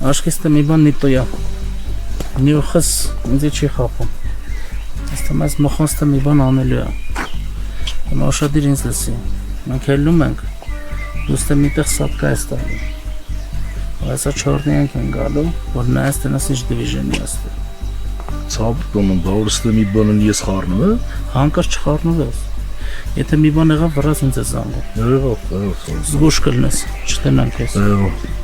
Աշկեստը մի բան նիտոյա։ Նյուխս ինձ չի խապում։ Աստեմ այս մոխոնստը մի բան անելու է։ Հիմա ուշադիր ինձ լսի։ Մենք հելնում ենք, դուստը միտեղ սատկա է ստալու։ Այսա չորնի ենք գալու, որ նայած տնաս ինչ դիվիժենի աստը։ Ցավ բոնում, բա որստը մի բանն ես խառնում է։ Հանկարծ չխառնու ես։ Եթե մի բան եղավ, վրաս ինձ է զանգում։ Եղավ։ Զգուշ կլնես, չտնանք ես։ Եղավ։